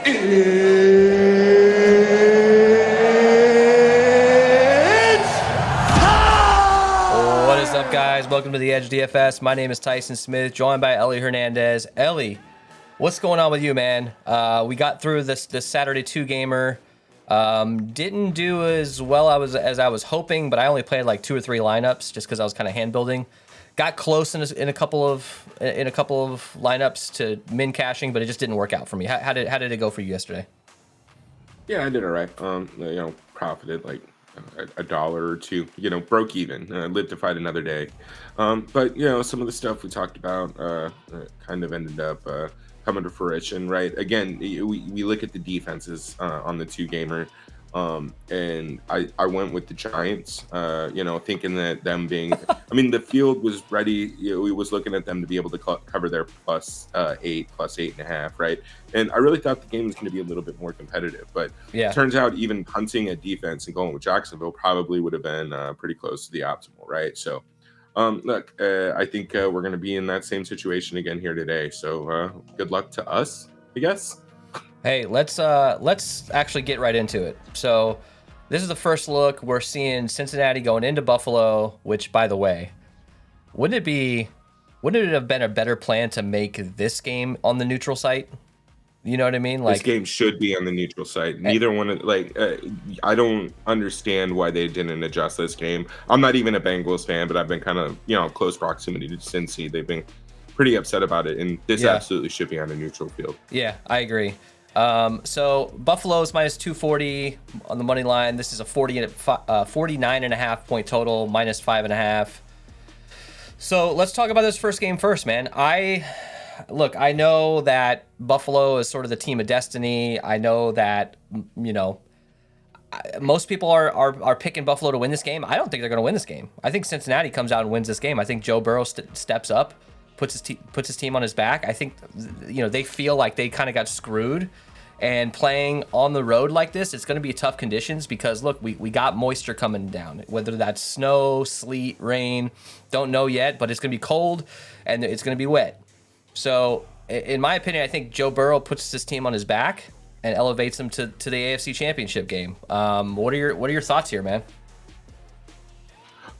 What is up, guys? Welcome to the Edge DFS. My name is Tyson Smith, joined by Ellie Hernandez. Ellie, what's going on with you, man? We got through this Saturday 2-gamer. Didn't do as well as I was hoping, but I only played like 2 or 3 lineups just because I was kind of hand building. Got close in a couple of lineups to min cashing, but it just didn't work out for me. How did it go for you yesterday? Yeah, I did all right. Profited like a dollar or two. Broke even. Lived to fight another day. But some of the stuff we talked about kind of ended up coming to fruition. Right. Again, we look at the defenses on the 2-gamer. And I went with the Giants, thinking that them being, the field was ready. We was looking at them to be able to cover their plus 8, plus 8.5, right? And I really thought the game was going to be a little bit more competitive, but it turns out even punting at defense and going with Jacksonville probably would have been pretty close to the optimal, right? So, I think we're going to be in that same situation again here today. So good luck to us, I guess. Hey, let's actually get right into it. So this is the first look. We're seeing Cincinnati going into Buffalo, which, by the way, wouldn't it have been a better plan to make this game on the neutral site? You know what I mean? This game should be on the neutral site. Neither one, I don't understand why they didn't adjust this game. I'm not even a Bengals fan, but I've been kind of, close proximity to Cincy. They've been pretty upset about it, and this absolutely should be on a neutral field. Yeah, I agree. So Buffalo is minus 240 on the money line. This is a 49.5 point total, minus 5.5. So let's talk about this first game first, man. I know that Buffalo is sort of the team of destiny. I know that, most people are picking Buffalo to win this game. I don't think they're going to win this game. I think Cincinnati comes out and wins this game. I think Joe Burrow steps up, puts his team on his back. I think, they feel like they kind of got screwed. And playing on the road like this, it's going to be tough conditions because, look, we got moisture coming down. Whether that's snow, sleet, rain, don't know yet, but it's going to be cold and it's going to be wet. So, in my opinion, I think Joe Burrow puts this team on his back and elevates them to the AFC Championship game. What are your thoughts here, man?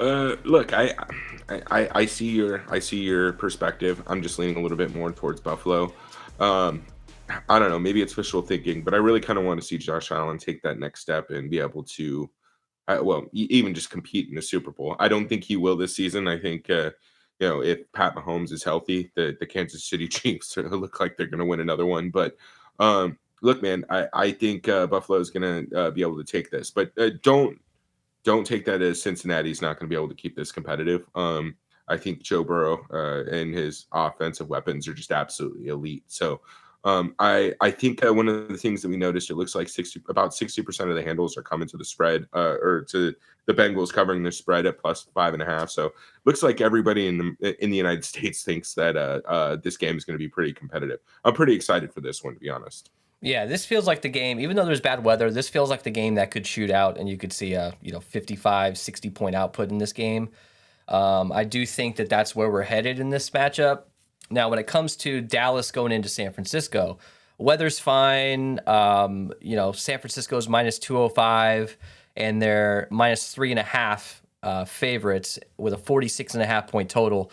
Look, I see your perspective. I'm just leaning a little bit more towards Buffalo. I don't know, maybe it's wishful thinking, but I really kind of want to see Josh Allen take that next step and be able to, even just compete in the Super Bowl. I don't think he will this season. I think, if Pat Mahomes is healthy, the Kansas City Chiefs look like they're going to win another one. But look, man, I think Buffalo is going to be able to take this, but don't take that as Cincinnati's not going to be able to keep this competitive. I think Joe Burrow and his offensive weapons are just absolutely elite. So. I think one of the things that we noticed, it looks like about 60% of the handles are coming to the spread, or to the Bengals covering the spread at plus 5.5. So looks like everybody in the United States thinks that this game is going to be pretty competitive. I'm pretty excited for this one, to be honest. Yeah, this feels like the game, even though there's bad weather, this feels like the game that could shoot out and you could see a 55, 60 point output in this game. I do think that that's where we're headed in this matchup. Now, when it comes to Dallas going into San Francisco, weather's fine. San Francisco's minus 205, and they're minus 3.5 favorites with a 46.5 point total.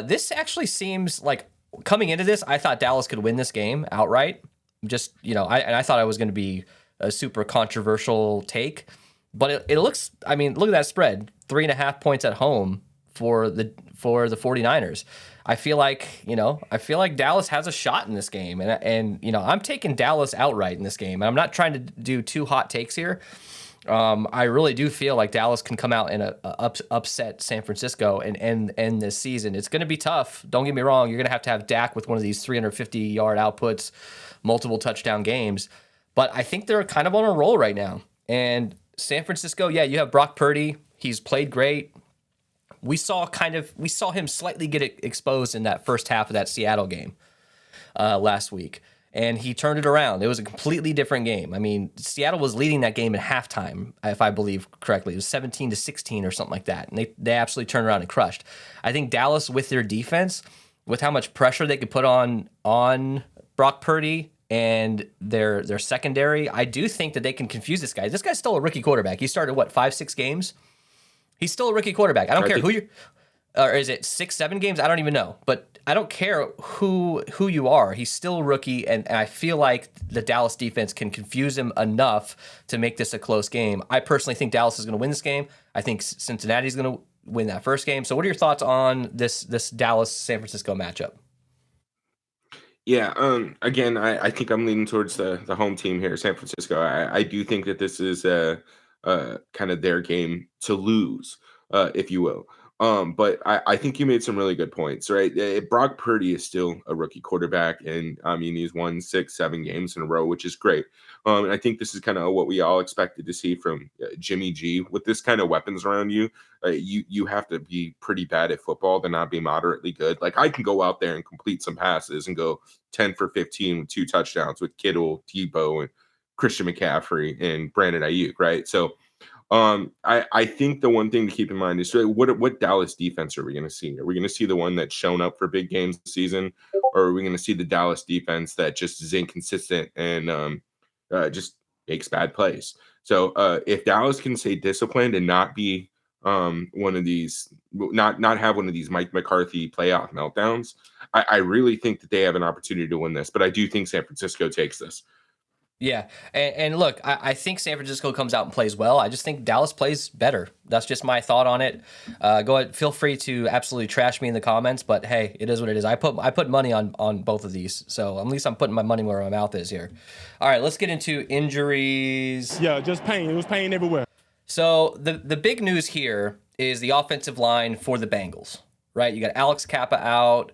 This actually seems like, coming into this, I thought Dallas could win this game outright. Just, I thought it was going to be a super controversial take, but it looks, look at that spread, 3.5 points at home for the 49ers. I feel like Dallas has a shot in this game, and I'm taking Dallas outright in this game. And I'm not trying to do two hot takes here. I really do feel like Dallas can come out and upset San Francisco and end this season. It's going to be tough. Don't get me wrong. You're going to have Dak with one of these 350-yard outputs, multiple touchdown games. But I think they're kind of on a roll right now. And San Francisco, you have Brock Purdy. He's played great. We saw him slightly get exposed in that first half of that Seattle game last week, and he turned it around. It was a completely different game. Seattle was leading that game at halftime, if I believe correctly. It was 17-16 or something like that, and they absolutely turned around and crushed. I think Dallas, with their defense, with how much pressure they could put on Brock Purdy and their secondary, I do think that they can confuse this guy. This guy's still a rookie quarterback. He started, what, 5-6 games? He's still a rookie quarterback. I don't care who you're, or is it 6-7 games? I don't even know. But I don't care who you are. He's still a rookie, and I feel like the Dallas defense can confuse him enough to make this a close game. I personally think Dallas is going to win this game. I think Cincinnati's going to win that first game. So what are your thoughts on this Dallas-San Francisco matchup? Yeah, again, I think I'm leaning towards the home team here, San Francisco. I do think that this is kind of their game to lose, if you will. But I think you made some really good points, right? Brock Purdy is still a rookie quarterback, and I mean he's won 6-7 games in a row, which is great. And I think this is kind of what we all expected to see from Jimmy G. With this kind of weapons around you, you have to be pretty bad at football to not be moderately good. Like I can go out there and complete some passes and go 10 for 15 with 2 touchdowns with Kittle, Tebow, and Christian McCaffrey and Brandon Ayuk, right? So I think the one thing to keep in mind is really what Dallas defense are we going to see? Are we going to see the one that's shown up for big games this season, or are we going to see the Dallas defense that just is inconsistent and just makes bad plays? So if Dallas can stay disciplined and not be one of these, not have one of these Mike McCarthy playoff meltdowns, I really think that they have an opportunity to win this. But I do think San Francisco takes this. Yeah, and look, I think San Francisco comes out and plays well. I just think Dallas plays better. That's just my thought on it. Go ahead, feel free to absolutely trash me in the comments, but hey, it is what it is. I put money on both of these, so at least I'm putting my money where my mouth is here. All right, let's get into injuries. Yeah, just pain. It was pain everywhere. So the big news here is the offensive line for the Bengals, right? You got Alex Kappa out.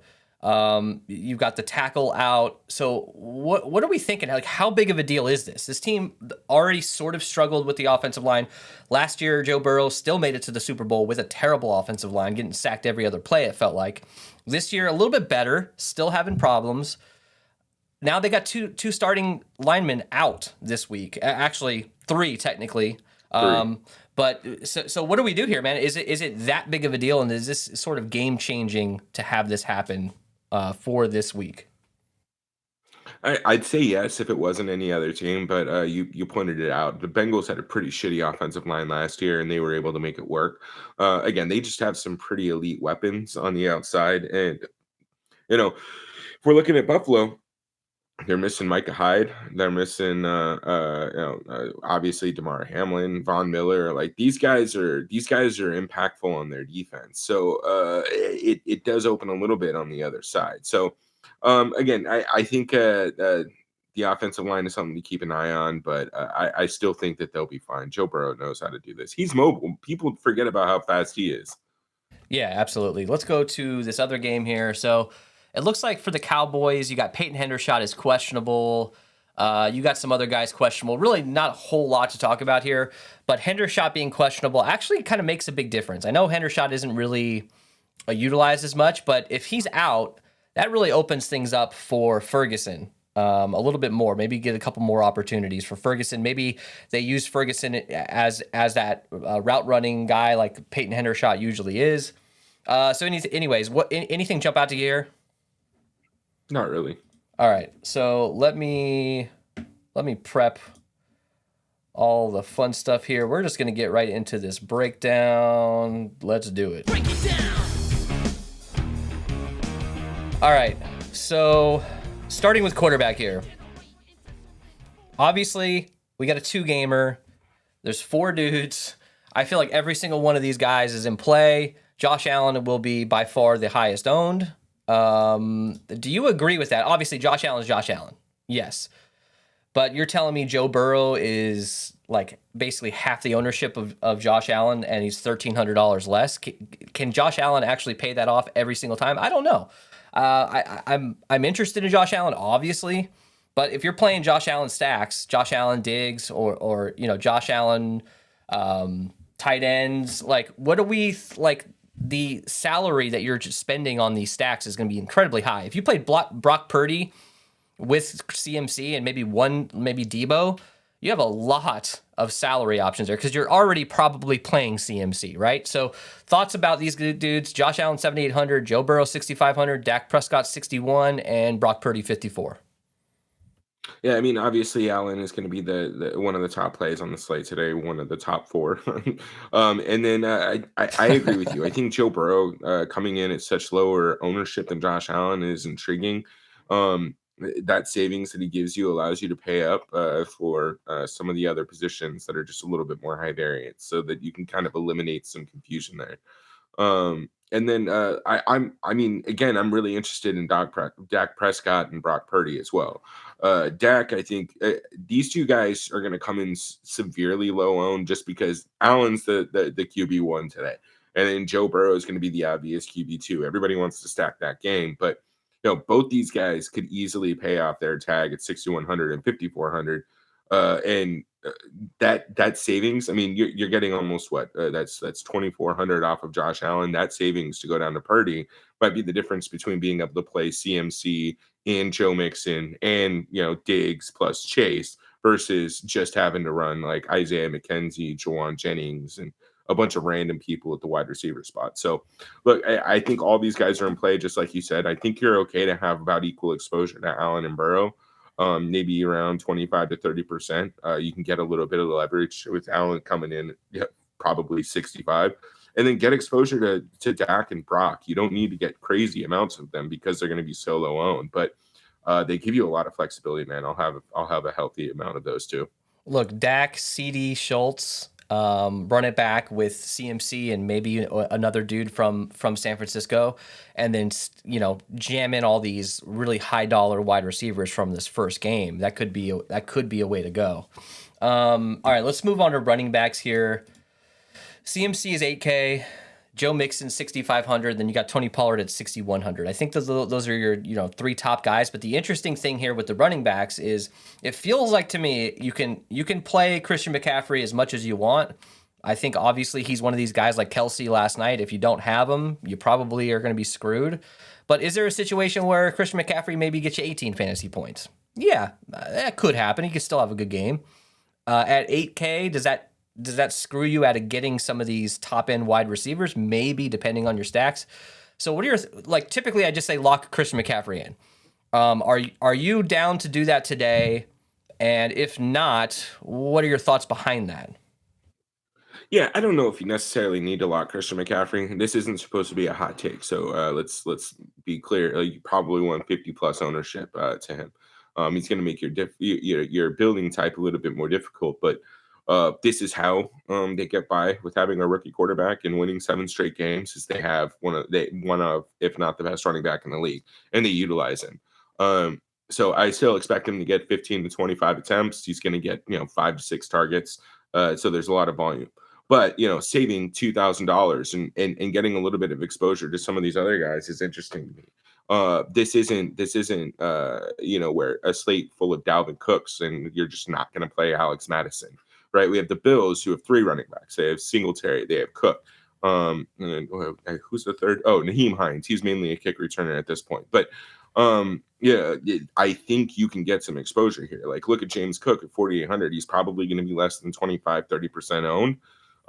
You've got the tackle out. So what are we thinking? Like, how big of a deal is this? This team already sort of struggled with the offensive line. Last year, Joe Burrow still made it to the Super Bowl with a terrible offensive line, getting sacked every other play, it felt like. This year, a little bit better, still having problems. Now they got two starting linemen out this week. Actually, 3 technically. But so what do we do here, man? Is it that big of a deal, and is this sort of game changing to have this happen for this week? I'd say yes if it wasn't any other team, but you pointed it out. The Bengals had a pretty shitty offensive line last year, and they were able to make it work. Again, they just have some pretty elite weapons on the outside, and if we're looking at Buffalo, they're missing Micah Hyde. They're missing, obviously Damar Hamlin, Von Miller. Like these guys are impactful on their defense. So it does open a little bit on the other side. So again, I think the offensive line is something to keep an eye on, but I still think that they'll be fine. Joe Burrow knows how to do this. He's mobile. People forget about how fast he is. Yeah, absolutely. Let's go to this other game here. So it looks like for the Cowboys, you got Peyton Hendershot is questionable. You got some other guys questionable. Really not a whole lot to talk about here, but Hendershot being questionable actually kind of makes a big difference. I know Hendershot isn't really utilized as much, but if he's out, that really opens things up for Ferguson a little bit more. Maybe get a couple more opportunities for Ferguson. Maybe they use Ferguson as that route running guy like Peyton Hendershot usually is. Anyways, anything jump out to you here? Not really. All right, so let me prep all the fun stuff here. We're just gonna get right into this breakdown. Let's do it. Break it down. All right, so starting with quarterback here. Obviously, we got a 2-gamer. There's 4 dudes. I feel like every single one of these guys is in play. Josh Allen will be by far the highest owned. Do you agree with that? Obviously, Josh Allen is Josh Allen. Yes. But you're telling me Joe Burrow is like basically half the ownership of Josh Allen and he's $1,300 less. Can Josh Allen actually pay that off every single time? I don't know. I'm interested in Josh Allen, obviously. But if you're playing Josh Allen stacks, Josh Allen Diggs or Josh Allen tight ends, like what do we like? The salary that you're just spending on these stacks is going to be incredibly high. If you played Brock Purdy with CMC and maybe Debo, you have a lot of salary options there because you're already probably playing CMC, right? So thoughts about these dudes: Josh Allen 7,800, Joe Burrow 6,500, Dak Prescott 61, and Brock Purdy 54. Yeah, I mean, obviously, Allen is going to be the one of the top plays on the slate today, one of the top four. And then I agree with you. I think Joe Burrow coming in at such lower ownership than Josh Allen is intriguing. That savings that he gives you allows you to pay up for some of the other positions that are just a little bit more high variance, so that you can kind of eliminate some confusion there. And then I mean, again, I'm really interested in Dak Prescott and Brock Purdy as well. Dak, I think these two guys are going to come in severely low owned just because Allen's the QB1 today, and then Joe Burrow is going to be the obvious QB2. Everybody wants to stack that game, but both these guys could easily pay off their tag at 6,100 and 5,400. And that savings, I mean, you're getting almost what that's 2,400 off of Josh Allen. That savings to go down to Purdy might be the difference between being able to play CMC and Joe Mixon and Diggs plus Chase versus just having to run like Isaiah McKenzie, Jawan Jennings, and a bunch of random people at the wide receiver spot. So look, I think all these guys are in play, just like you said. I think you're okay to have about equal exposure to Allen and Burrow, maybe around 25 to 30%. You can get a little bit of leverage with Allen coming in, probably 65, and then get exposure to Dak and Brock. You don't need to get crazy amounts of them because they're going to be so low owned, but they give you a lot of flexibility, man. I'll have a healthy amount of those too. Look, Dak, CD, Schultz, run it back with CMC and maybe another dude from San Francisco, and then jam in all these really high dollar wide receivers from this first game. That could be a way to go. All right, let's move on to running backs here. CMC is 8K. Joe Mixon 6,500, then you got Tony Pollard at 6,100. I think those are your three top guys. But the interesting thing here with the running backs is it feels like to me you can play Christian McCaffrey as much as you want. I think obviously he's one of these guys like Kelsey last night. If you don't have him, you probably are going to be screwed. But is there a situation where Christian McCaffrey maybe gets you 18 fantasy points? Yeah, that could happen. He could still have a good game. At 8K, does that screw you out of getting some of these top end wide receivers? Maybe, depending on your stacks. So what are your typically I just say lock Christian McCaffrey in. Are you down to do that today? And if not, what are your thoughts behind that? Yeah, I don't know if you necessarily need to lock Christian McCaffrey. This isn't supposed to be a hot take, so let's be clear. You probably want 50 plus ownership to him. He's going to make your building type a little bit more difficult, but this is how they get by with having a rookie quarterback and winning 7 straight games. Is they have one of if not the best running back in the league, and they utilize him. So I still expect him to get 15 to 25 attempts. He's going to get 5 to 6 targets. So there's a lot of volume. But saving $2,000 and getting a little bit of exposure to some of these other guys is interesting to me. This isn't where a slate full of Dalvin Cooks and you're just not going to play Alex Madison, right? We have the Bills who have 3 running backs. They have Singletary, they have Cook. And who's the third? Oh, Naheem Hines. He's mainly a kick returner at this point, but I think you can get some exposure here. Like, look at James Cook at 4,800. He's probably going to be less than 25-30% owned.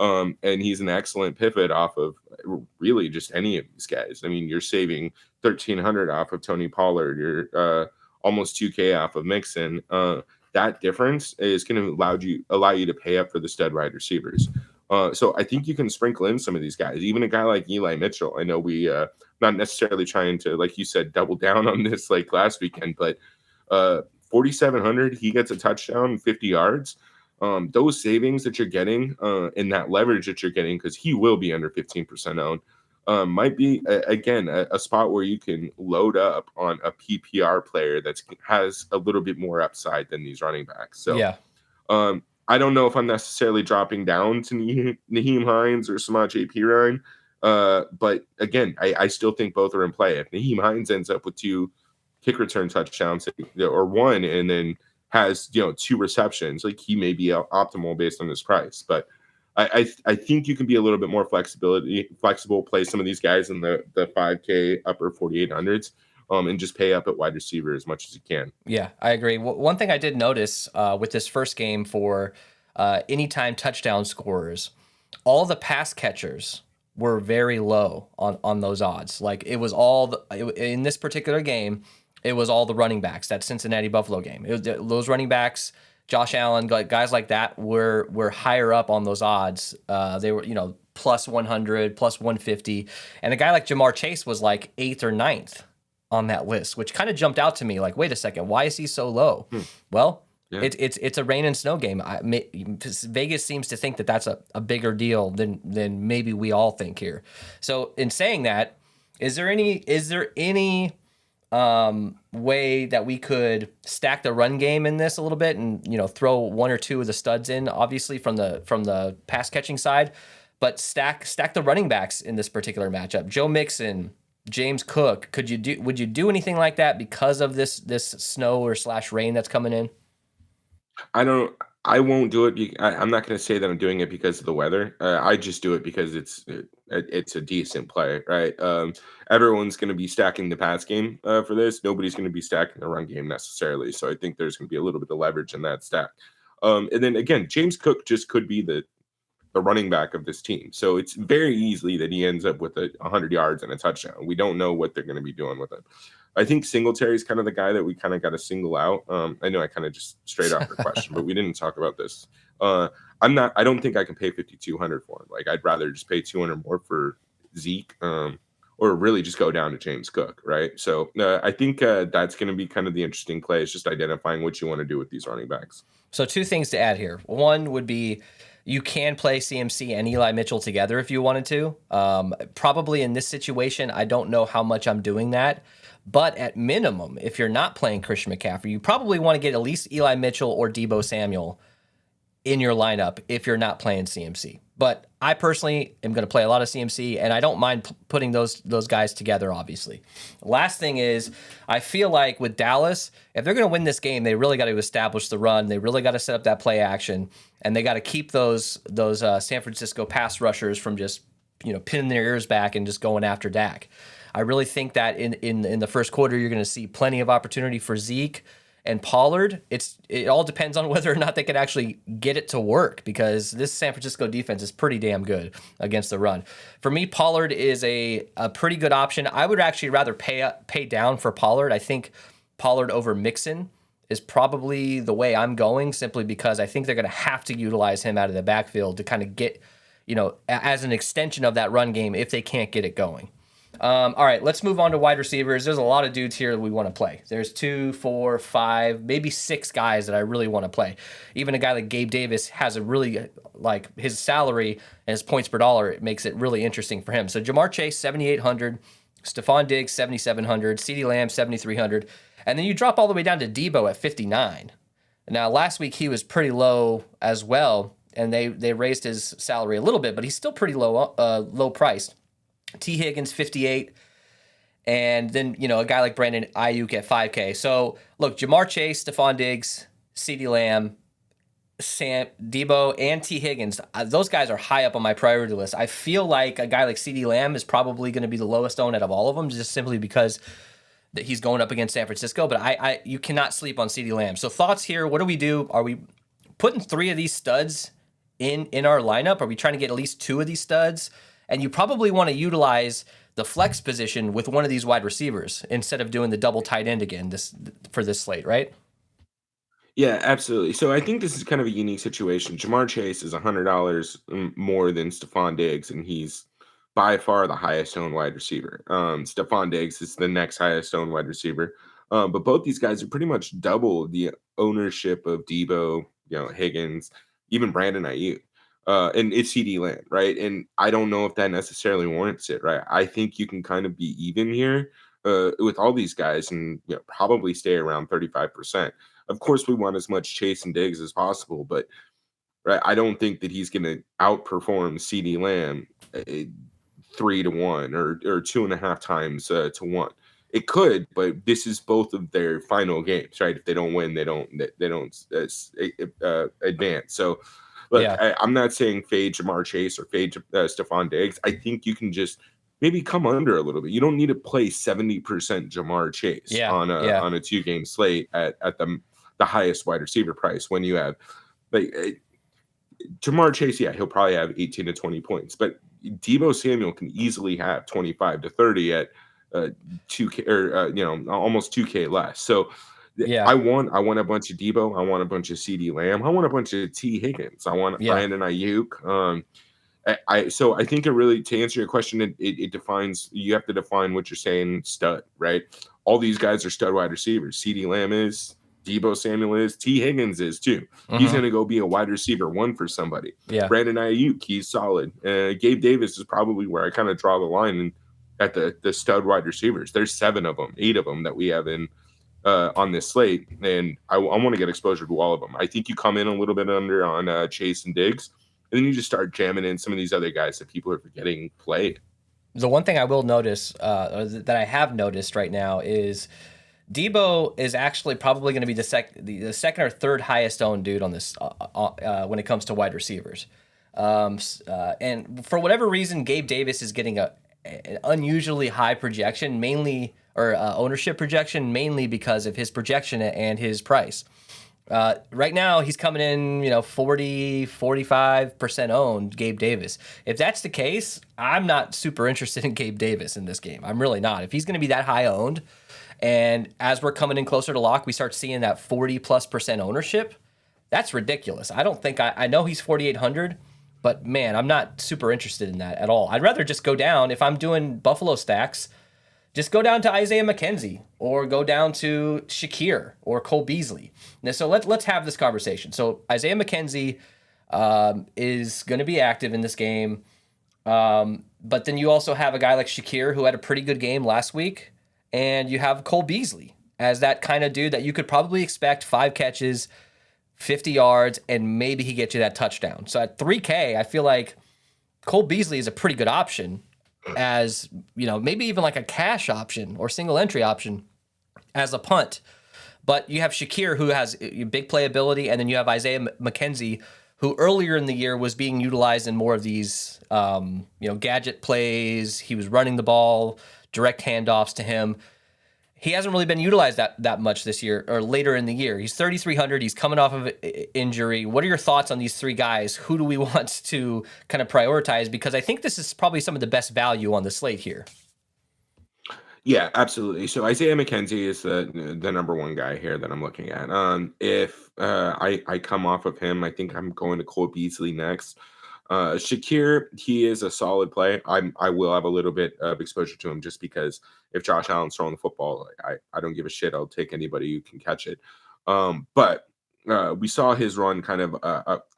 And he's an excellent pivot off of really just any of these guys. I mean, you're saving 1,300 off of Tony Pollard. You're almost 2K off of Mixon. That difference is going to allow you to pay up for the stud wide receivers. So I think you can sprinkle in some of these guys, even a guy like Eli Mitchell. I know we not necessarily trying to, like you said, double down on this like last weekend, but 4,700, he gets a touchdown, 50 yards. Those savings that you're getting and that leverage that you're getting, because he will be under 15% owned, might be again a spot where you can load up on a PPR player that has a little bit more upside than these running backs. So Yeah. I don't know if I'm necessarily dropping down to Naheem Hines or Samaj P. Ryan, but again, I still think both are in play. If Naheem Hines ends up with 2 kick return touchdowns or 1 and then has 2 receptions, like he may be optimal based on his price. But I think you can be a little bit more flexible, play some of these guys in the 5K upper 4,800s, and just pay up at wide receiver as much as you can. Yeah, I agree. One thing I did notice with this first game for anytime touchdown scorers, all the pass catchers were very low on those odds. Like it was in this particular game, It was all the running backs, that Cincinnati Buffalo game. Those running backs, Josh Allen, guys like that were higher up on those odds. They were, plus 100, plus 150. And a guy like Jamar Chase was like 8th or ninth on that list, which kind of jumped out to me like, wait a second, why is he so low? Well, Yeah. it's a rain and snow game. Vegas seems to think that that's a bigger deal than maybe we all think here. So in saying that, is there any way that we could stack the run game in this a little bit and throw one or two of the studs in, obviously from the pass catching side, but stack the running backs in this particular matchup? Joe Mixon, James Cook, would you do anything like that because of this snow or / rain that's coming in? I won't do it. I'm not going to say that I'm doing it because of the weather. I just do it because it's a decent play, right? Everyone's going to be stacking the pass game for this. Nobody's going to be stacking the run game necessarily. So I think there's going to be a little bit of leverage in that stack. And then again, James Cook just could be the running back of this team. So it's very easily that he ends up with 100 yards and a touchdown. We don't know what they're going to be doing with him. I think Singletary is kind of the guy that we kind of got to single out. I know I kind of just straight off the question, but we didn't talk about this. I don't think I can pay 5,200 for him. Like, I'd rather just pay 200 more for Zeke, or really just go down to James Cook, right? So I think that's going to be kind of the interesting play. Is just identifying what you want to do with these running backs. So two things to add here. One would be you can play CMC and Eli Mitchell together if you wanted to. Probably in this situation, I don't know how much I'm doing that. But at minimum, if you're not playing Christian McCaffrey, you probably want to get at least Eli Mitchell or Deebo Samuel in your lineup if you're not playing CMC. But I personally am going to play a lot of CMC, and I don't mind putting those guys together, obviously. Last thing is, I feel like with Dallas, if they're going to win this game, they really got to establish the run. They really got to set up that play action, and they got to keep those San Francisco pass rushers from just pinning their ears back and just going after Dak. I really think that in the first quarter, you're going to see plenty of opportunity for Zeke and Pollard. It all depends on whether or not they can actually get it to work, because this San Francisco defense is pretty damn good against the run. For me, Pollard is a pretty good option. I would actually rather pay down for Pollard. I think Pollard over Mixon is probably the way I'm going, simply because I think they're going to have to utilize him out of the backfield to kind of get, as an extension of that run game if they can't get it going. All right, let's move on to wide receivers. There's a lot of dudes here that we want to play. There's 2, 4, 5, maybe 6 guys that I really want to play. Even a guy like Gabe Davis has a really, like, his salary and his points per dollar, it makes it really interesting for him. So Jamar Chase, 7,800. Stephon Diggs, 7,700. CeeDee Lamb, 7,300. And then you drop all the way down to Debo at 59. Now, last week he was pretty low as well, and they raised his salary a little bit, but he's still pretty low priced. T. Higgins, 58. And then, a guy like Brandon Ayuk at 5K. So, look, Jamar Chase, Stephon Diggs, CeeDee Lamb, Debo, and T. Higgins, those guys are high up on my priority list. I feel like a guy like CeeDee Lamb is probably going to be the lowest owned out of all of them, just simply because that he's going up against San Francisco. But you cannot sleep on CeeDee Lamb. So thoughts here, what do we do? Are we putting 3 of these studs in our lineup? Are we trying to get at least 2 of these studs? And you probably want to utilize the flex position with one of these wide receivers instead of doing the double tight end again for this slate, right? Yeah, absolutely. So I think this is kind of a unique situation. Jamar Chase is $100 more than Stephon Diggs, and he's by far the highest owned wide receiver. Stephon Diggs is the next highest owned wide receiver. But both these guys are pretty much double the ownership of Debo, Higgins, even Brandon Ayuk. And it's CeeDee Lamb, right? And I don't know if that necessarily warrants it, right? I think you can kind of be even here with all these guys and probably stay around 35%. Of course, we want as much Chase and Diggs as possible, but right, I don't think that he's going to outperform CeeDee Lamb 3-1 or 2.5 times to 1. It could, but this is both of their final games, right? If they don't win, they don't advance. So. Look, yeah. I'm not saying fade Jamar Chase or fade Stephon Diggs. I think you can just maybe come under a little bit. You don't need to play 70% Jamar Chase on a 2-game slate at the highest wide receiver price when you have Jamar Chase. Yeah, he'll probably have 18 to 20 points, but Debo Samuel can easily have 25 to 30 at 2K or almost 2K less. So Yeah. I want a bunch of Debo. I want a bunch of CD Lamb. I want a bunch of T Higgins. I want Yeah. Brandon Ayuk. So I think it really, to answer your question, it defines, you have to define what you're saying stud, right? All these guys are stud wide receivers. CD Lamb is, Debo Samuel is, T Higgins is too. He's going to go be a wide receiver one for somebody. Yeah. Brandon Ayuk, he's solid. Gabe Davis is probably where I kind of draw the line at the stud wide receivers. There's 7 of them, 8 of them that we have in on this slate, and I want to get exposure to all of them. I think you come in a little bit under on Chase and Diggs, and then you just start jamming in some of these other guys that people are forgetting played. The one thing I will notice, that I have noticed right now, is Debo is actually probably going to be the second or third highest owned dude on this when it comes to wide receivers. And for whatever reason, Gabe Davis is getting an unusually high projection, mainly or ownership projection, mainly because of his projection and his price. Right now, he's coming in, 40, 45% owned, Gabe Davis. If that's the case, I'm not super interested in Gabe Davis in this game. I'm really not. If he's going to be that high owned, and as we're coming in closer to lock, we start seeing that 40+% ownership, that's ridiculous. I don't think, I know he's 4,800, but man, I'm not super interested in that at all. I'd rather just go down, if I'm doing Buffalo stacks, just go down to Isaiah McKenzie or go down to Shakir or Cole Beasley. Now, so let's have this conversation. So Isaiah McKenzie is going to be active in this game, but then you also have a guy like Shakir who had a pretty good game last week, and you have Cole Beasley as that kind of dude that you could probably expect 5 catches, 50 yards, and maybe he gets you that touchdown. So at 3K, I feel like Cole Beasley is a pretty good option, as maybe even like a cash option or single entry option as a punt. But you have Shakir, who has big playability, and then you have Isaiah McKenzie, who earlier in the year was being utilized in more of these gadget plays. He was running the ball, direct handoffs to him. He hasn't really been utilized that much this year or later in the year. He's 3,300. He's coming off of injury. What are your thoughts on these 3 guys? Who do we want to kind of prioritize? Because I think this is probably some of the best value on the slate here. Yeah, absolutely. So Isaiah McKenzie is the number one guy here that I'm looking at. If I come off of him, I think I'm going to Cole Beasley next. Shakir, he is a solid play. I will have a little bit of exposure to him just because if Josh Allen's throwing the football, I don't give a shit. I'll take anybody who can catch it. But we saw his run kind of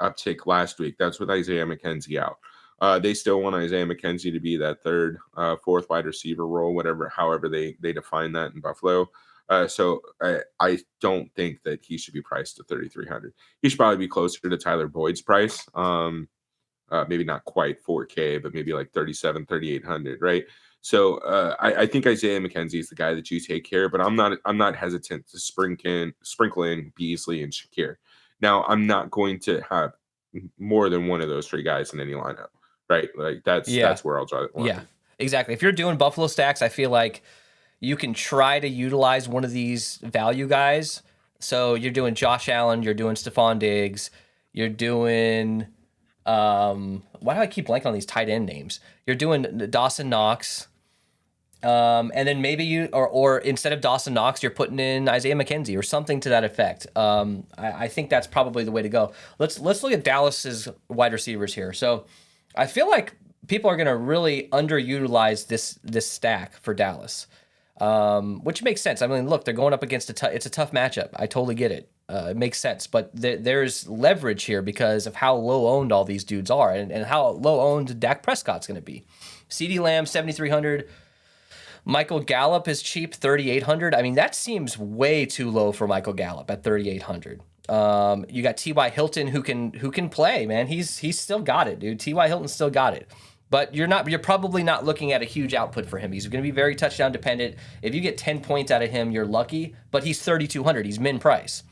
uptick last week. That's with Isaiah McKenzie out. They still want Isaiah McKenzie to be that third, fourth wide receiver role, however they define that in Buffalo. So I don't think that he should be priced at 3,300. He should probably be closer to Tyler Boyd's price. Maybe not quite 4K, but maybe like 3,800, right? So I think Isaiah McKenzie is the guy that you take here, but I'm not hesitant to sprinkle in Beasley and Shakir. Now, I'm not going to have more than one of those 3 guys in any lineup, right? Like that's where I'll draw the line. Yeah, exactly. If you're doing Buffalo stacks, I feel like you can try to utilize one of these value guys. So you're doing Josh Allen, you're doing Stephon Diggs, you're doing why do I keep blanking on these tight end names? You're doing Dawson Knox, and then maybe you or instead of Dawson Knox, you're putting in Isaiah McKenzie or something to that effect. I think that's probably the way to go. Let's look at Dallas's wide receivers here. So I feel like people are going to really underutilize this stack for Dallas, which makes sense. I mean, look, they're going up against it's a tough matchup. I totally get it. It makes sense, but there's leverage here because of how low owned all these dudes are and how low owned Dak Prescott's going to be. CeeDee Lamb, 7,300. Michael Gallup is cheap, 3,800. I mean, that seems way too low for Michael Gallup at 3,800. You got T.Y. Hilton who can play, man. He's still got it, dude. T.Y. Hilton still got it. But you're probably not looking at a huge output for him. He's going to be very touchdown dependent. If you get 10 points out of him, you're lucky, but he's 3,200. He's min price.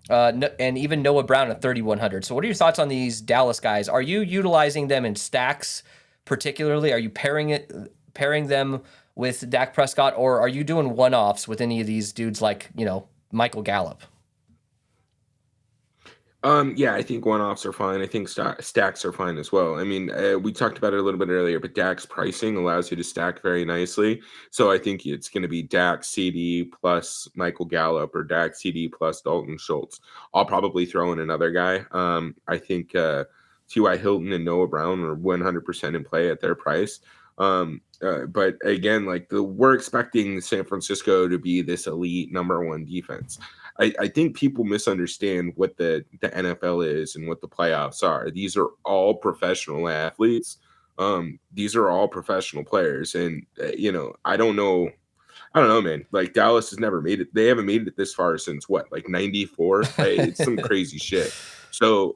And even Noah Brown at 3,100. So what are your thoughts on these Dallas guys? Are you utilizing them in stacks particularly? Are you pairing them with Dak Prescott, or are you doing one-offs with any of these dudes like, Michael Gallup? Yeah, I think one-offs are fine. I think stacks are fine as well. I mean, we talked about it a little bit earlier, but Dak's pricing allows you to stack very nicely. So I think it's going to be Dak CD plus Michael Gallup or Dak CD plus Dalton Schultz. I'll probably throw in another guy. I think T.Y. Hilton and Noah Brown are 100% in play at their price. But again, we're expecting San Francisco to be this elite number one defense. I think people misunderstand what the NFL is and what the playoffs are. These are all professional athletes. These are all professional players, and I don't know. I don't know, man. Like Dallas has never made it. They haven't made it this far since what, like '94? It's some crazy shit. So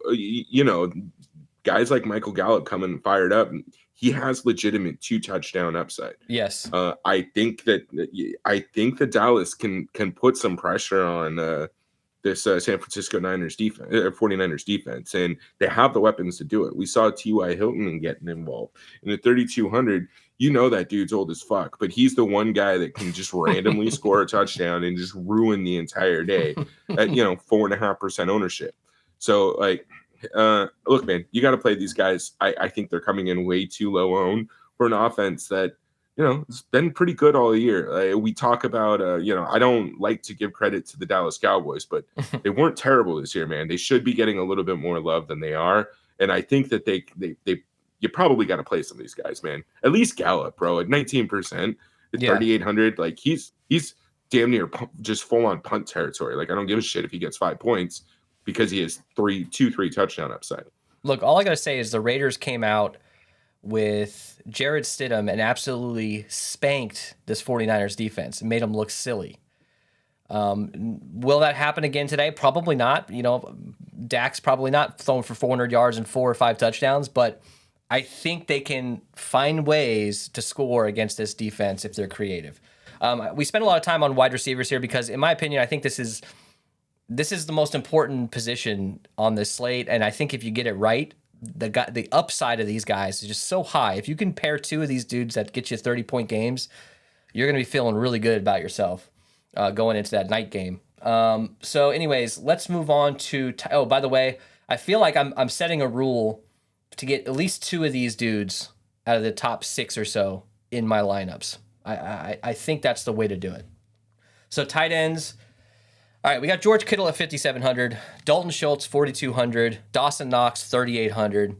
guys like Michael Gallup coming fired up. He has legitimate 2-touchdown upside. Yes. I think that Dallas can put some pressure on this San Francisco 49ers defense, and they have the weapons to do it. We saw T.Y. Hilton getting involved in the 3,200. That dude's old as fuck, but he's the one guy that can just randomly score a touchdown and just ruin the entire day at 4.5% ownership. So look, man, you got to play these guys. I think they're coming in way too low owned for an offense that it's been pretty good all year. We talk about I don't like to give credit to the Dallas Cowboys, but they weren't terrible this year, man. They should be getting a little bit more love than they are, and I think that they you probably got to play some of these guys, man. At least Gallup, bro, at 19%, at 3,800, like he's damn near just full on punt territory. Like I don't give a shit if he gets 5 points because he has 3 touchdown upside. Look, all I got to say is the Raiders came out with Jared Stidham and absolutely spanked this 49ers defense and made them look silly. Will that happen again today? Probably not. Dak's probably not throwing for 400 yards and 4 or 5 touchdowns, but I think they can find ways to score against this defense if they're creative. We spend a lot of time on wide receivers here because, in my opinion, I think this is the most important position on this slate, and I think if you get it right, the upside of these guys is just so high. If you can pair 2 of these dudes that get you 30-point games, you're going to be feeling really good about yourself going into that night game. So anyways, let's move on to by the way, I feel like I'm setting a rule to get at least 2 of these dudes out of the top 6 or so in my lineups. I think that's the way to do it. So tight ends. All right, we got George Kittle at 5,700, Dalton Schultz 4,200, Dawson Knox 3,800,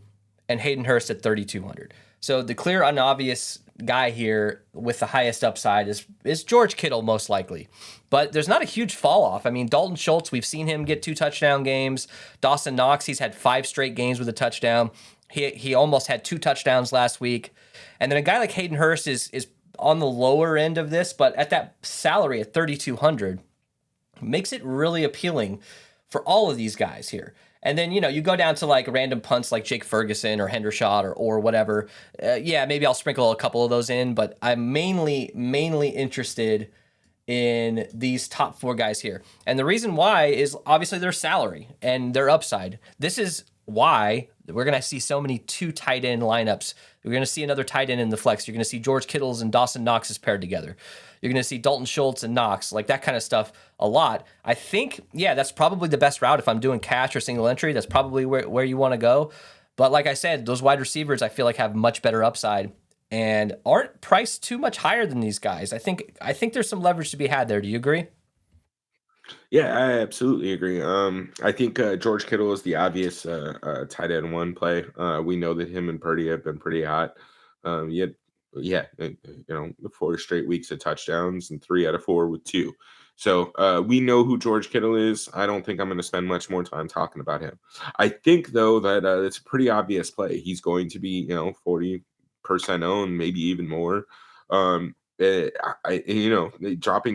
and Hayden Hurst at 3,200. So the clear and obvious guy here with the highest upside is George Kittle most likely. But there's not a huge fall off. I mean, Dalton Schultz, we've seen him get 2 touchdown games. Dawson Knox, he's had 5 straight games with a touchdown. He almost had 2 touchdowns last week. And then a guy like Hayden Hurst is on the lower end of this, but at that salary at 3,200, makes it really appealing for all of these guys here. And then, you go down to like random punts like Jake Ferguson or Hendershot or whatever. Maybe I'll sprinkle a couple of those in, but I'm mainly interested in these top 4 guys here. And the reason why is obviously their salary and their upside. This is why we're going to see so many 2 tight end lineups. We're going to see another tight end in the flex. You're going to see George Kittle's and Dawson Knox's paired together. You're going to see Dalton Schultz and Knox, like that kind of stuff a lot. I think, that's probably the best route if I'm doing cash or single entry. That's probably where you want to go. But like I said, those wide receivers I feel like have much better upside and aren't priced too much higher than these guys. I think there's some leverage to be had there. Do you agree? Yeah, I absolutely agree. I think George Kittle is the obvious tight end 1 play. We know that him and Purdy have been pretty hot. Yet, 4 straight weeks of touchdowns and 3 out of 4 with 2. So we know who George Kittle is. I don't think I'm going to spend much more time talking about him. I think, though, that it's a pretty obvious play. He's going to be, 40% owned, maybe even more. Dropping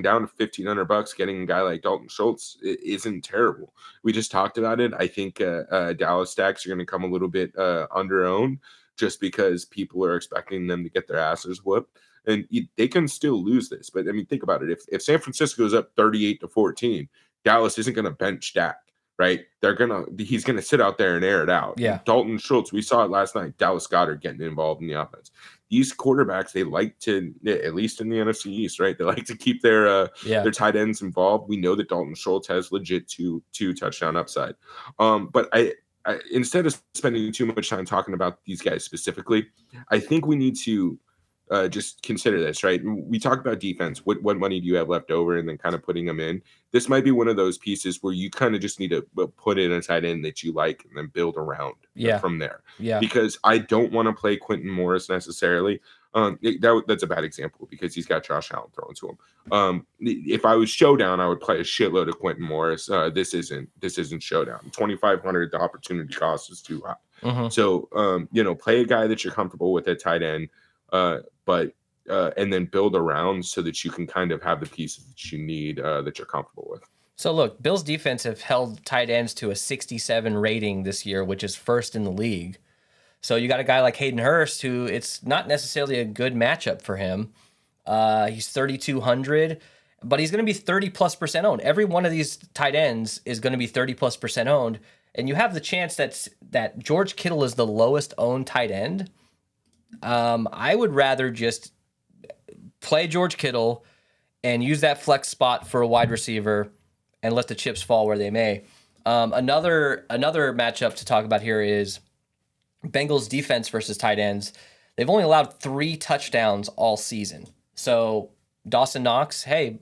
down to $1,500, getting a guy like Dalton Schultz isn't terrible. We just talked about it. I think Dallas stacks are going to come a little bit under owned just because people are expecting them to get their asses whooped, and they can still lose this. But I mean, think about it. If San Francisco is up 38-14, Dallas isn't going to bench Dak, right? He's going to sit out there and air it out. Yeah. Dalton Schultz, we saw it last night. Dallas Goedert getting involved in the offense. these quarterbacks, they like to, at least in the NFC East, right? They like to keep their tight ends involved. We know that Dalton Schultz has legit two touchdown upside. But I instead of spending too much time talking about these guys specifically, I think we need to just consider this, right? We talk about defense. What money do you have left over, and then kind of putting them in. This might be one of those pieces where you kind of just need to put in a tight end that you like and then build around from there. Yeah. Because I don't want to play Quentin Morris necessarily. That's a bad example because he's got Josh Allen thrown to him. If I was showdown, I would play a shitload of Quentin Morris. This isn't showdown. 2,500, the opportunity cost is too high. Mm-hmm. So play a guy that you're comfortable with at tight end. But and then build around so that you can kind of have the pieces that you need that you're comfortable with. So look, Bills defense have held tight ends to a 67 rating this year, which is first in the league. So you got a guy like Hayden Hurst, who it's not necessarily a good matchup for him. He's 3,200, but he's going to be 30+% owned. Every one of these tight ends is going to be 30+% owned, and you have the chance that George Kittle is the lowest owned tight end. I would rather just play George Kittle and use that flex spot for a wide receiver and let the chips fall where they may. Another matchup to talk about here is Bengals defense versus tight ends. They've only allowed 3 touchdowns all season. So Dawson Knox, hey,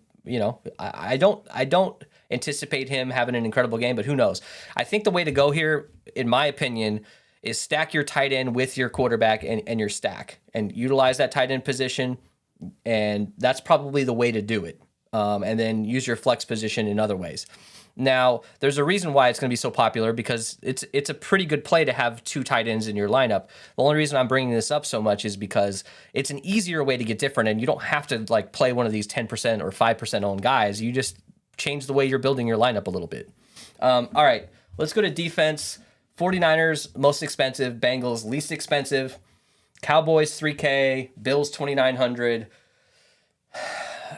I don't anticipate him having an incredible game, but who knows? I think the way to go here, in my opinion, is stack your tight end with your quarterback and your stack and utilize that tight end position. And that's probably the way to do it. And then use your flex position in other ways. Now, there's a reason why it's going to be so popular because it's a pretty good play to have 2 tight ends in your lineup. The only reason I'm bringing this up so much is because it's an easier way to get different, and you don't have to play one of these 10% or 5% owned guys. You just change the way you're building your lineup a little bit. All right, let's go to defense. 49ers, most expensive. Bengals, least expensive. Cowboys, 3K. Bills, 2,900.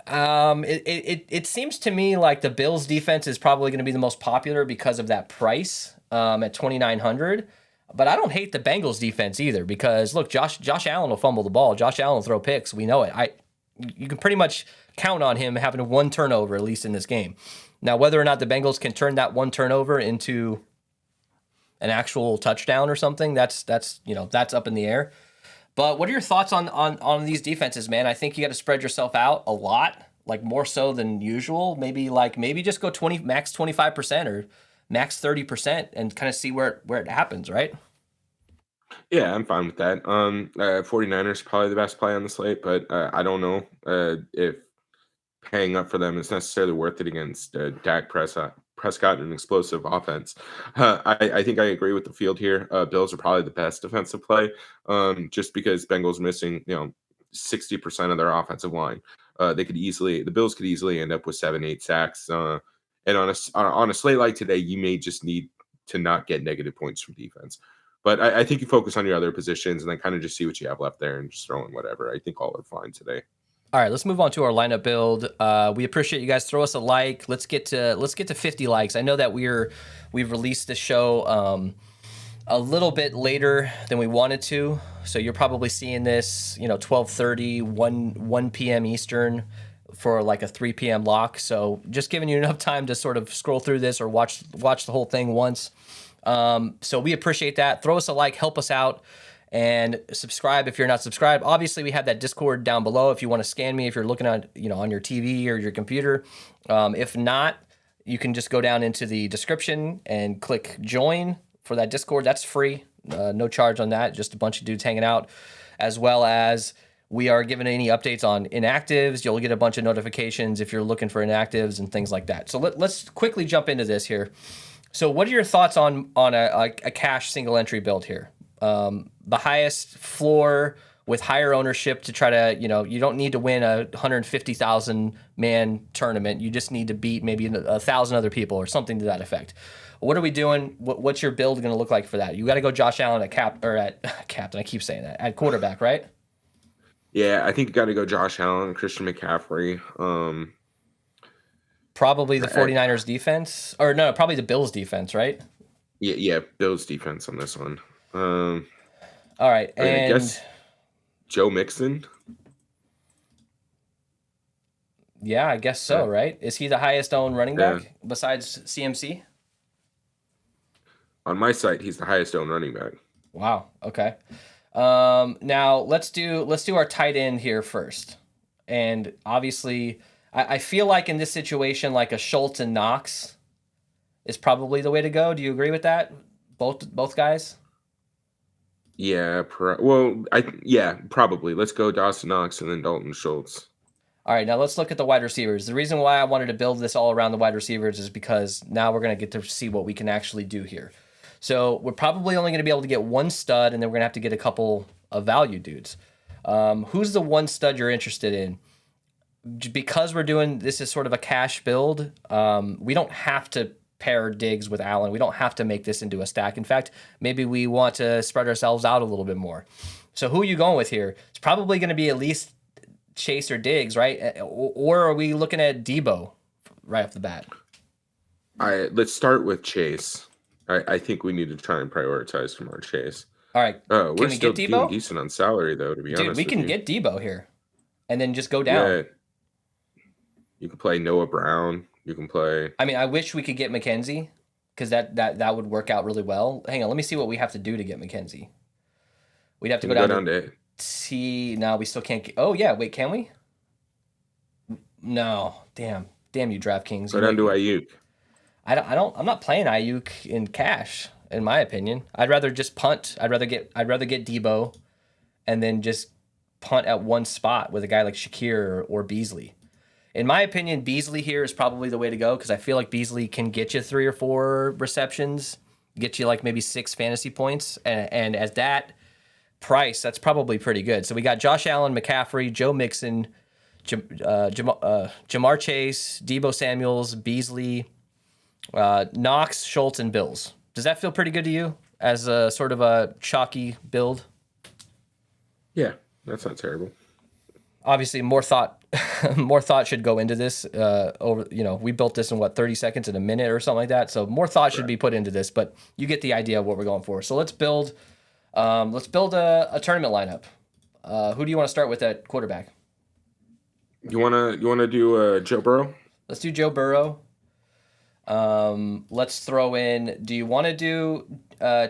It seems to me like the Bills defense is probably going to be the most popular because of that price at 2,900. But I don't hate the Bengals defense either because look, Josh Allen will fumble the ball. Josh Allen will throw picks. We know it. You can pretty much count on him having 1 turnover at least in this game. Now, whether or not the Bengals can turn that 1 turnover into an actual touchdown or something, that's up in the air. But what are your thoughts on these defenses, man? I think you got to spread yourself out a lot, more so than usual. Maybe just go max 25% or max 30% and kind of see where it happens, right? Yeah, I'm fine with that. 49ers probably the best play on the slate, but I don't know if paying up for them is necessarily worth it against Dak Prescott and an explosive offense. I think I agree with the field here. Bills are probably the best defensive play, just because Bengals missing 60% of their offensive line. The Bills could easily end up with 7-8 sacks. And on a slate like today, you may just need to not get negative points from defense. But I think you focus on your other positions and then kind of just see what you have left there and just throw in whatever. I think all are fine today. All right, let's move on to our lineup build. We appreciate you guys. Throw us a like. Let's get to 50 likes. I know that we've released the show a little bit later than we wanted to, so you're probably seeing this 12:30, 1 p.m. Eastern for a 3 p.m. lock. So just giving you enough time to sort of scroll through this or watch the whole thing once. So we appreciate that. Throw us a like, help us out. And subscribe if you're not subscribed. Obviously, we have that Discord down below if you want to scan me if you're looking at on your TV or your computer. If not, you can just go down into the description and click join for that Discord. That's free, no charge on that. Just a bunch of dudes hanging out, as well as we are giving any updates on inactives. You'll get a bunch of notifications if you're looking for inactives and things like that. So let's quickly jump into this here. So what are your thoughts on a cash single entry build here? The highest floor with higher ownership to try to, you don't need to win a 150,000 man tournament. You just need to beat maybe 1,000 other people or something to that effect. What are we doing? What's your build going to look like for that? You got to go Josh Allen at captain. I keep saying that at quarterback, right? Yeah, I think you got to go Josh Allen, Christian McCaffrey. Probably the 49ers defense, or no, probably the Bills defense, right? Yeah, Bills defense on this one. All right, and Joe Mixon. Yeah, I guess so, right? Is he the highest owned running Yeah. back besides CMC? On my site, he's the highest owned running back. Wow. Okay. Now let's do our tight end here first. And obviously, I feel like in this situation, like a Schultz and Knox is probably the way to go. Do you agree with that? Both guys? Yeah, probably. Let's go Dawson Knox and then Dalton Schultz. All right, now let's look at the wide receivers. The reason why I wanted to build this all around the wide receivers is because now we're going to get to see what we can actually do here. So we're probably only going to be able to get one stud, and then we're going to have to get a couple of value dudes. Who's the one stud you're interested in? Because we're doing this is sort of a cash build, we don't have to pair Diggs with Allen. We don't have to make this into a stack. In fact, maybe we want to spread ourselves out a little bit more. So who are you going with here? It's probably going to be at least Chase or Diggs, right? Or are we looking at Debo right off the bat? Let's start with Chase. I think we need to try and prioritize from our Chase. All right. We're can we still get Debo? doing decent on salary, though, to be honest. Dude, we can with you. get Debo here and then just go down. Yeah. You can play Noah Brown. You can play. I mean, I wish we could get McKenzie because that would work out really well. Hang on. Let me see what we have to do to get McKenzie. We'd have to go down to T. No, we still can't. Oh, yeah. Wait, can we? No. Damn you, Draftkings. Go down to Ayuk. I'm not playing Ayuk in cash, in my opinion. I'd rather just punt. I'd rather get Debo and then just punt at one spot with a guy like Shakir or Beasley. In my opinion, Beasley here is probably the way to go because I feel like Beasley can get you 3 or 4 receptions, get you like maybe 6 fantasy points. And at that price, that's probably pretty good. So we got Josh Allen, McCaffrey, Joe Mixon, Jamar Chase, Debo Samuels, Beasley, Knox, Schultz, and Bills. Does that feel pretty good to you as a sort of a chalky build? Yeah, that's not terrible. Obviously, more thought should go into this. We built this in 30 seconds in a minute or something like that. So more thought should be put into this, but you get the idea of what we're going for. So let's build a tournament lineup. Who do you want to start with at quarterback? You wanna do Joe Burrow? Let's do Joe Burrow. Let's throw in. Do you want to do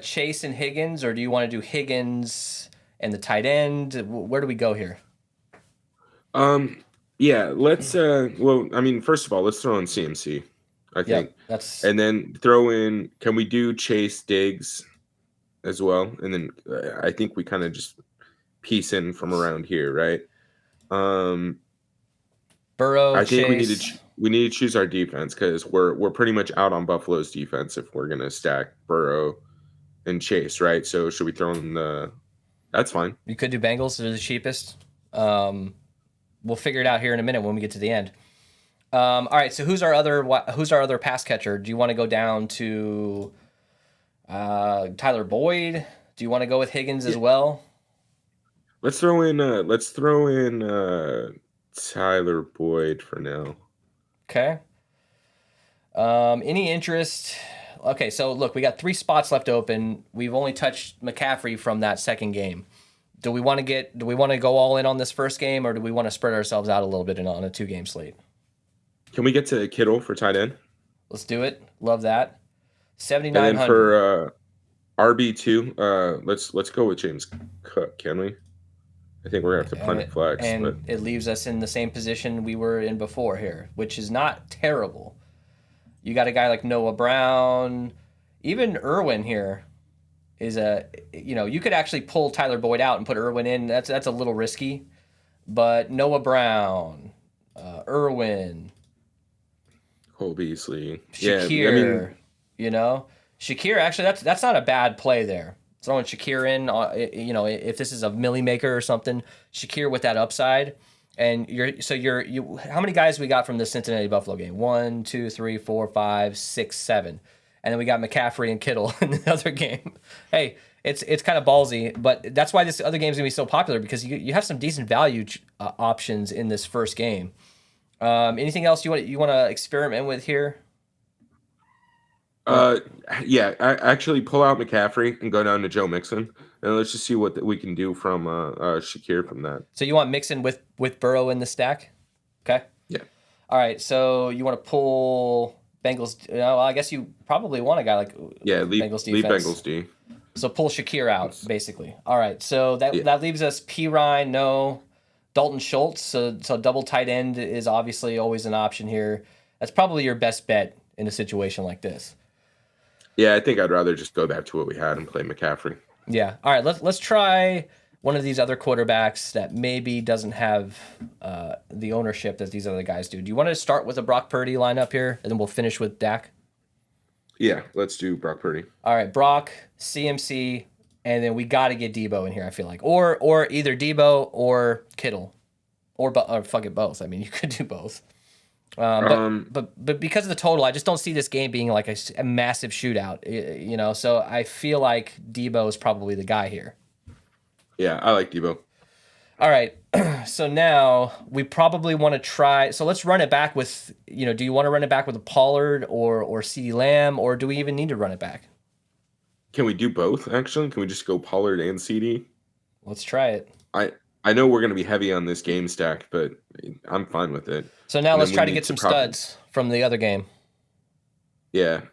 Chase and Higgins, or do you want to do Higgins and the tight end? Where do we go here? Yeah, let's first of all, let's throw in CMC, I think. And then throw in, can we do Chase, Diggs as well? And then I think we kind of just piece in from around here, right? Burrow, I think Chase. we need to choose our defense because we're pretty much out on Buffalo's defense if we're gonna stack Burrow and Chase, right? So should we throw in that's fine. You could do Bengals, they're the cheapest. We'll figure it out here in a minute when we get to the end. All right, so who's our other pass catcher? Do you want to go down to Tyler Boyd? Do you want to go with Higgins as well? Let's throw in Tyler Boyd for now. Okay. Any interest? Okay, so look, we got 3 spots left open. We've only touched McCaffrey from that second game. Do we want to go all in on this first game, or do we want to spread ourselves out a little bit on a 2-game slate? Can we get to Kittle for tight end? Let's do it. Love that. 7,900. And then for RB2, let's go with James Cook, can we? I think we're gonna have to punt flex. But it leaves us in the same position we were in before here, which is not terrible. You got a guy like Noah Brown, even Irwin here is you could actually pull Tyler Boyd out and put Irwin in. That's a little risky, but Noah Brown, Irwin, Cole Beasley, Shakir, Shakir. Actually, that's not a bad play there. Throwing Shakir in, if this is a millie maker or something, Shakir with that upside. And how many guys we got from the Cincinnati Buffalo game? 1, 2, 3, 4, 5, 6, 7. And then we got McCaffrey and Kittle in the other game. Hey, it's kind of ballsy, but that's why this other game is going to be so popular because you have some decent value options in this first game. Anything else you want to experiment with here? Yeah, I actually pull out McCaffrey and go down to Joe Mixon And let's just see what we can do from Shakir from that. So you want Mixon with Burrow in the stack? Okay. Yeah. All right. So you want to pull Bengals? Well, I guess you probably want a guy like Bengals defense. Leave Bengals D. So pull Shakir out, basically. All right. So that leaves us P. Ryan, no Dalton Schultz. So double tight end is obviously always an option here. That's probably your best bet in a situation like this. Yeah, I think I'd rather just go back to what we had and play McCaffrey. Yeah. All right. Let's try one of these other quarterbacks that maybe doesn't have the ownership that these other guys do. Do you want to start with a Brock Purdy lineup here, and then we'll finish with Dak? Yeah, let's do Brock Purdy. All right, Brock, CMC, and then we got to get Debo in here. I feel like, or either Debo or Kittle, or fuck it, both. I mean, you could do both. But because of the total, I just don't see this game being like a massive shootout. You know, so I feel like Debo is probably the guy here. Yeah, I like Debo. All right, so now we probably want to try. So let's run it back with, do you want to run it back with a Pollard or CeeDee Lamb, or do we even need to run it back? Can we do both, actually? Can we just go Pollard and CD? Let's try it. I know we're going to be heavy on this game stack, but I'm fine with it. So now let's try to get some studs from the other game. Yeah.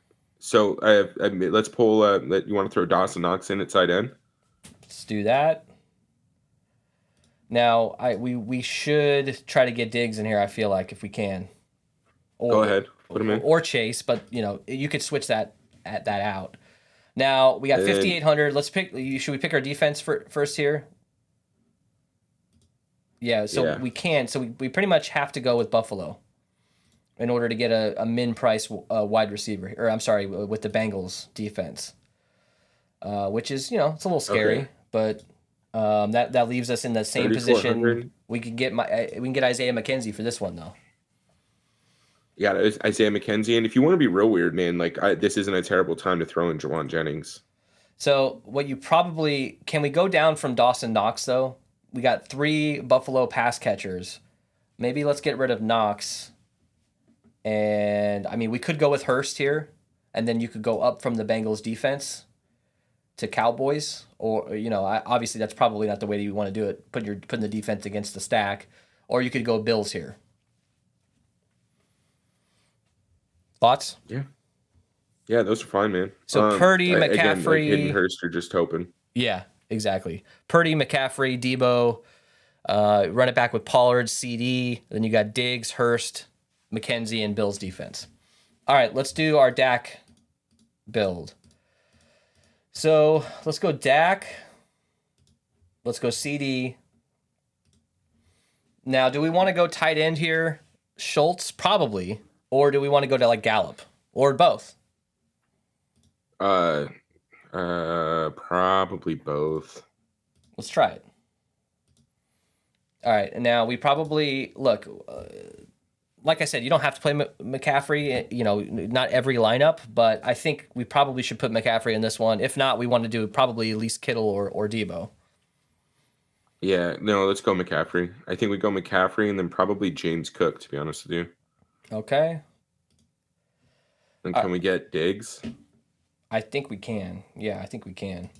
So let's pull. You want to throw Dawson Knox in at tight end? Let's do that. Now we should try to get Diggs in here. I feel like if we can. Go ahead, put him in. Or Chase, but you could switch that out. Now we got 5,800. Let's pick. Should we pick our defense first here? Yeah. So we can. So we pretty much have to go with Buffalo in order to get a min price wide receiver. Or I'm sorry, with the Bengals defense, which is it's a little scary, but. That leaves us in the same position. We can get Isaiah McKenzie for this one though. Yeah, it's Isaiah McKenzie, and if you want to be real weird, man, this isn't a terrible time to throw in Jawan Jennings. So what you probably can we go down from Dawson Knox though? We got 3 Buffalo pass catchers. Maybe let's get rid of Knox. And I mean we could go with Hurst here, and then you could go up from the Bengals defense to Cowboys, or obviously that's probably not the way that you want to do it. Putting the defense against the stack, or you could go Bills here. Thoughts? Yeah, those are fine, man. So Purdy, McCaffrey, again, Hurst are just hoping. Yeah, exactly. Purdy, McCaffrey, Debo, run it back with Pollard, CD. Then you got Diggs, Hurst, McKenzie, and Bills defense. All right, let's do our Dak build. So let's go Dak. Let's go CD. Now, do we want to go tight end here? Schultz, probably. Or do we want to go to like Gallup? Or both? Probably both. Let's try it. All right. And now we probably, look, like I said, you don't have to play McCaffrey, not every lineup, but I think we probably should put McCaffrey in this one. If not, we want to do probably at least Kittle or Debo. Yeah, no, let's go McCaffrey. I think we go McCaffrey and then probably James Cook, to be honest with you. Okay. And can we get Diggs? I think we can. Yeah, I think we can.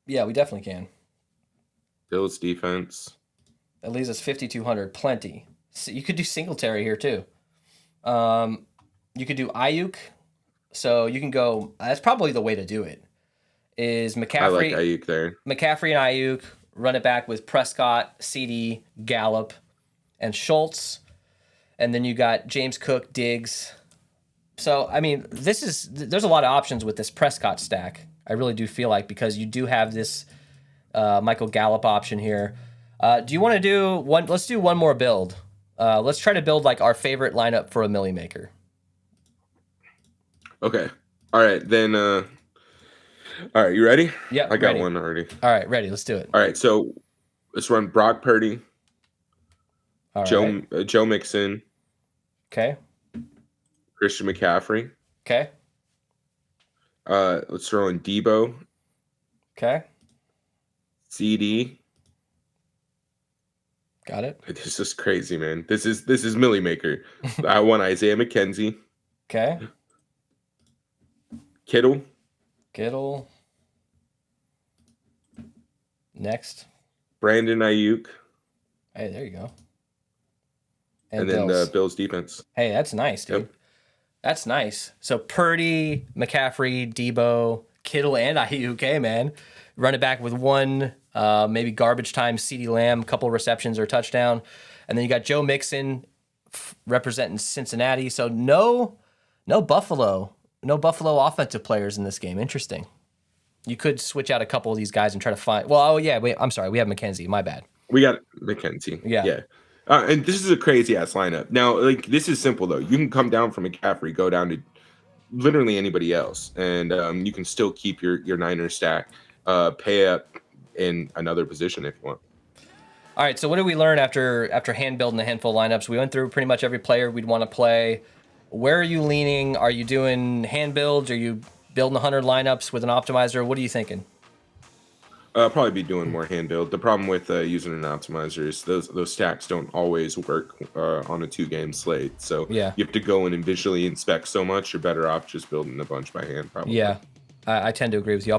Yeah, we definitely can. Bills defense. That leaves us 5,200. Plenty. So you could do Singletary here too. You could do Ayuk. So you can go. That's probably the way to do it. Is McCaffrey? I like Ayuk there. McCaffrey and Ayuk, run it back with Prescott, CD, Gallup, and Schultz, and then you got James Cook, Diggs. So I mean, there's a lot of options with this Prescott stack. I really do feel like, because you do have this Michael Gallup option here. Do you want to do one? Let's do one more build. Let's try to build like our favorite lineup for a Millie Maker. Okay. All right. Then, all right. You ready? Yeah. I got ready. one already. All right. Ready. Let's do it. All right. So let's run Brock Purdy, Joe Mixon. Okay. Christian McCaffrey. Okay. Let's throw in Debo. Okay. CD. Got it. This is crazy, man. This is Millie Maker. I want Isaiah McKenzie. Okay. Kittle. Next. Brandon Ayuk. Hey, there you go. And then the Bills defense. Hey, that's nice, dude. Yep. That's nice. So Purdy, McCaffrey, Debo, Kittle, and Ayuk, hey, man. Run it back with one, maybe garbage time, CeeDee Lamb, couple receptions or touchdown. And then you got Joe Mixon representing Cincinnati. So no Buffalo offensive players in this game. Interesting. You could switch out a couple of these guys and try to find. Well, oh yeah, wait. I'm sorry. We have McKenzie. My bad. We got McKenzie. Yeah. And this is a crazy ass lineup. Now, like this is simple though. You can come down from McCaffrey, go down to literally anybody else, and you can still keep your Niners stack. Pay up in another position if you want. All right, so what did we learn after hand building a handful of lineups? We went through pretty much every player we'd want to play. Where are you leaning? Are you doing hand builds? Are you building 100 lineups with an optimizer? What are you thinking? Probably be doing more hand build. The problem with using an optimizer is those stacks don't always work on a 2-game slate. So you have to go in and visually inspect so much. You're better off just building a bunch by hand, probably. Yeah. I tend to agree with you. I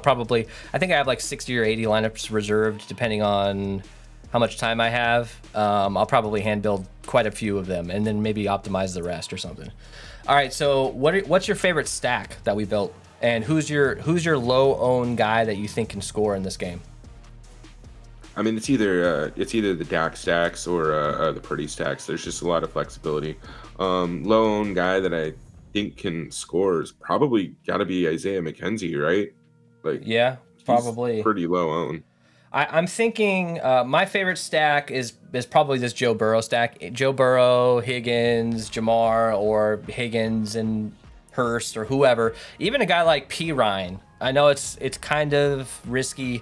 think I have like 60 or 80 lineups reserved, depending on how much time I have. I'll probably hand build quite a few of them and then maybe optimize the rest or something. All right, so what's your favorite stack that we built? And who's your low owned guy that you think can score in this game? I mean, it's either the Dak stacks or the Purdy stacks. There's just a lot of flexibility. Low owned guy that I think can score is probably got to be Isaiah McKenzie, right? Like, yeah, probably pretty low owned. I'm thinking my favorite stack is probably this Joe Burrow stack. Joe Burrow, Higgins, Jamar, or Higgins and Hurst or whoever. Even a guy like P. Ryan. I know it's kind of risky,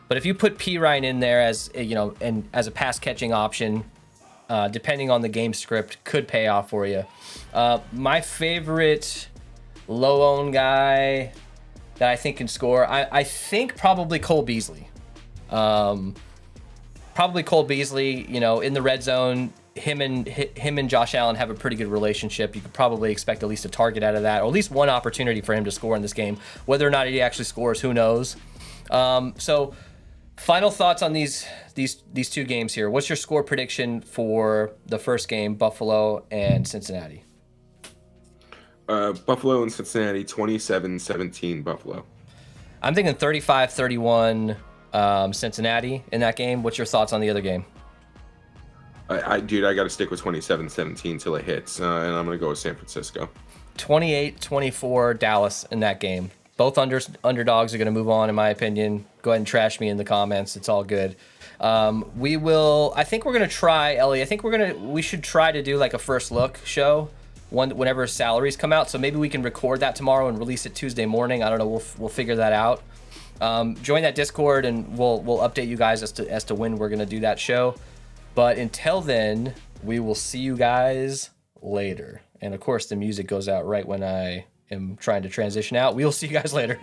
but if you put P. Ryan in there as and as a pass catching option, depending on the game script, could pay off for you. My favorite low owned guy that I think can score, I think probably Cole Beasley. Probably Cole Beasley, in the red zone, him and Josh Allen have a pretty good relationship. You could probably expect at least a target out of that, or at least one opportunity for him to score in this game. Whether or not he actually scores, who knows? So final thoughts on these two games here. What's your score prediction for the first game, Buffalo and Cincinnati? Buffalo and Cincinnati, 27-17 Buffalo. I'm thinking 35-31 Cincinnati in that game. What's your thoughts on the other game? I got to stick with 27-17 till it hits, and I'm going to go with San Francisco. 28-24 Dallas in that game. Both underdogs are going to move on, in my opinion. Go ahead and trash me in the comments. It's all good. I think we're going to try, Ellie. I think we should try to do like a first look show whenever salaries come out. So maybe we can record that tomorrow and release it Tuesday morning. I don't know. We'll figure that out. Join that Discord and we'll update you guys as to when we're going to do that show. But until then, we will see you guys later. And of course, the music goes out right when I am trying to transition out. We will see you guys later.